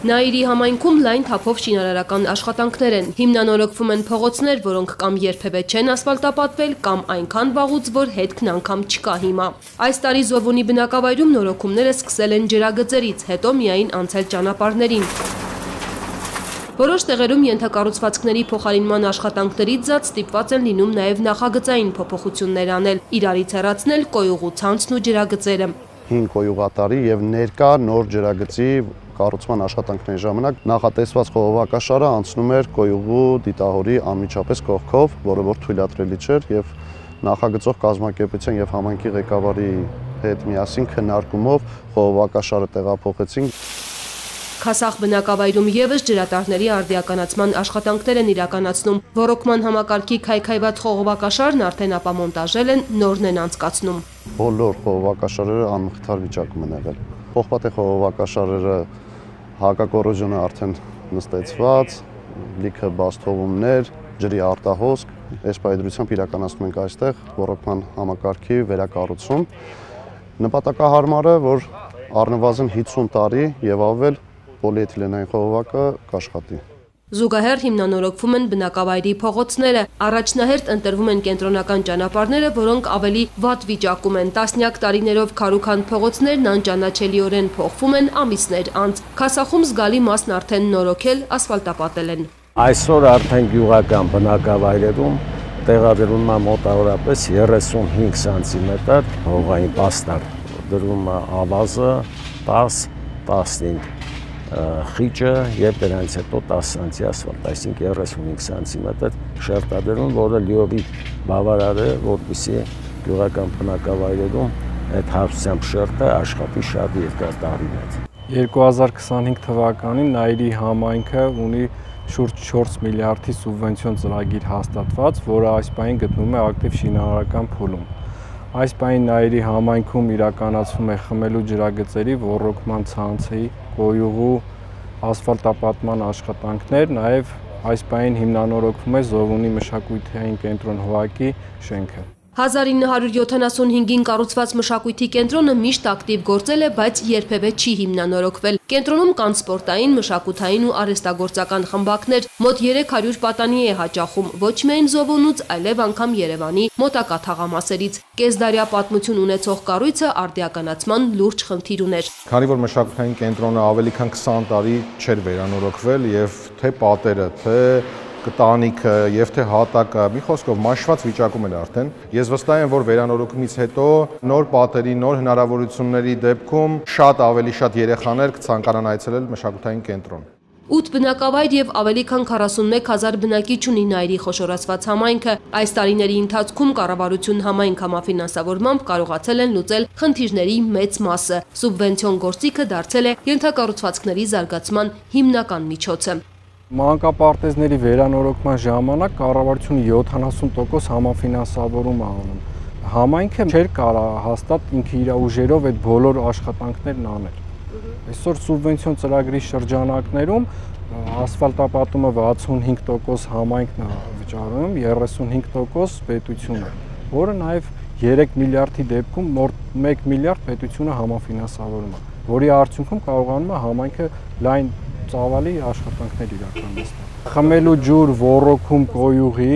Նաիրի համայնքում լայն թափով շինարարական աշխատանքներ են, հիմնանորոգվում են փողոցներ, որոնք կամ երբևէ չեն ասֆալտապատվել, կամ այնքան վաղուց, որ հետքն անգամ չկա հիմա։ Այս տարի Զովունի բնակավայրում նորոգումները սկսել են ջրագծերից, հետո միայն անցել ճանապարհներին։ Որոշ տեղերում ենթակառուցվածքների փոխարինման աշխատանքներից զատ ստիպված են լինում նաև նախագծային փոփոխություններ անել, իրարից հեռացնել կոյուղու ցանցն ու ջրագծերը։ Հին կոյուղատարի եւ ներկա նոր ջրագծի կառուցման աշխատանքների ժամանակ նախատեսված խողովակաշարը անցնում էր կոյուղու դիտահորի անմիջապես կողքով, որը որ թույլատրելի չէր եւ նախագծող կազմակերպության եւ համայնքի ղեկավարի հետ միասին քննարկումով խողովակաշարը տեղափոխեցինք։ Քասախ բնակավայրում եւս ջրատարների արդիականացման աշխատանքներ են իրականացնում, ռոռոկման համակարգի քայքայված խողովակաշարն արդեն ապամոնտաժել են, նորն են անցկացնում։ Բոլոր խողովակաշարերը անմխիթար վիճակում են եղել։ Փոխպատե խողովակաշարերը հակակոռոզիոնը արդեն նստեցված, լիքը բաստողումներ, ջրի արտահոսք, այս պայծրությամբ իրականացնում ենք այստեղ ռոռոկման համակարգի վերակառուցում։ Նպատակահարմարը, որ առնվազն 50 տարի եւ ավել պոլիէթիլենային խողովակը կաշխատի։ Զուգահեռ հիմնանորոգվում են բնակավայրի փողոցները, առաջնահերթ ընտրվում են կենտրոնական ճանապարհները, որոնք ավելի վատ վիճակում են, տասնյակ տարիներով քարուքանդ փողոցներն անճանաչելիորեն փոխվում են ամիսներ անց։ Քասախում զգալի մասն արդեն նորոգել, ասֆալտապատել են։ Այսօր արդեն գյուղական բնակավայրերում տեղադրվում է մոտավորապես 35 սանտիմետր հողային պաստառ, դրվում է ավազը 10-15 խիճը եւ դրանից հետո 10 սանտի ասֆալտ, այսինքն 35 սանտիմետր շերտադրում, որը լիովին բավարար է, որպեսզի գյուղական բնակավայրերում այդ հարթությամբ շերտը աշխատի շատ երկար տարիներ։ 2025 թվականին Նաիրի համայնքը ունի շուրջ 4 միլիարդի սուբվենցիոն ծրագիր հաստատված, որը այս պահին գտնվում է ակտիվ շինարարական փուլում։ Այս պահին Նաիրի համայնքում իրականացվում է խմելու ջրագծերի, ռոռոկման ցանցի, կոյուղու ասֆալտապատման աշխատանքներ, նաև այս պահին հիմնանորոգվում է Զովունի մշակութային կենտրոն ՀՕԱԿ-ի շենքը։ 1975-ին կառուցված մշակույթի կենտրոնը միշտ ակտիվ գործել է, բայց երբևէ չի հիմնանորոգվել։ Կենտրոնում կան սպորտային, մշակութային ու արհեստագործական խմբակներ, մոտ 300 պատանի է հաճախում, ոչ միայն Զովունուց, այլև անգամ Երևանի մոտակա թաղամասերից։ Կեսդարյա պատմություն ունեցող կառույցը արդիականացման լուրջ խնդիր ուներ։ Քանի որ մշակութային կենտրոնը ավելի քան 20 տարի չէր վերանորոգվել եւ թե պատերը, թե կտանիքը եւ թե հատակը մի խոսքով մաշված վիճակում էր արդեն։ Ես վստահ եմ, որ վերանորոգումից հետո նոր պատերի, նոր հնարավորությունների դեպքում շատ ավելի շատ երեխաներ կցանկանան այցելել մշակութային կենտրոն։ 8 բնակավայր եւ ավելի քան 41,000 բնակիչ ունի Նաիրի խոշորացված համայնքը։ Այս տարիների ընթացքում կառավարություն համայնք համաֆինանսավորմամբ կարողացել են լուծել խնդիրների մեծ մասը։ Սուբվենցիոն գործիքը դարձել է ենթակառուցվածքների զարգացման հիմնական միջոցը։ Մանկապարտեզների վերանորոգման ժամանակ կառավարությունը 70% համաֆինանսավորում է անում։ Համայնքը չէր կարող հաստատ ինքը իր ուժերով այդ բոլոր աշխատանքներն անել։ Այսօր սուբվենցիոն ծրագրի շրջանակներում ասֆալտապատումը 65% համայնքն է վճարում, 35% պետությունը, որը նաև 3 միլիարդի դեպքում մոտ 1 միլիարդ պետությունը համաֆինանսավորում է, որի արդյունքում կարողանում է համայնքը լայն ծավալի աշխատանքներ իրականացնել։ Խմելու ջուր ռոռոկում կոյուղի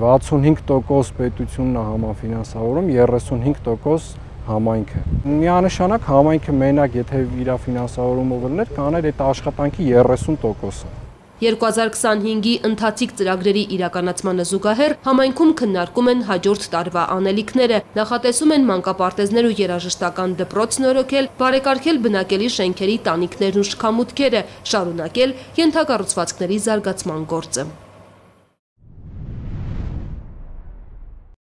65% պետությունն է համաֆինանսավորում, 35% համայնքը։ Միանշանակ համայնքը մենակ եթե իր ֆինանսավորումով լներ, կաներ այդ աշխատանքի 30%-ը։ 2025-ի ընթացիկ ծրագրերի իրականացմանը զուգահեռ համայնքում քննարկում են հաջորդ տարվա անելիքները, նախատեսում են մանկապարտեզներ ու երաժշտական դպրոց նորոգել, բարեկարգել բնակելի շենքերի տանիքներն ու շքամուտքերը, շարունակել ենթակառուցվածքների զարգացման գործը։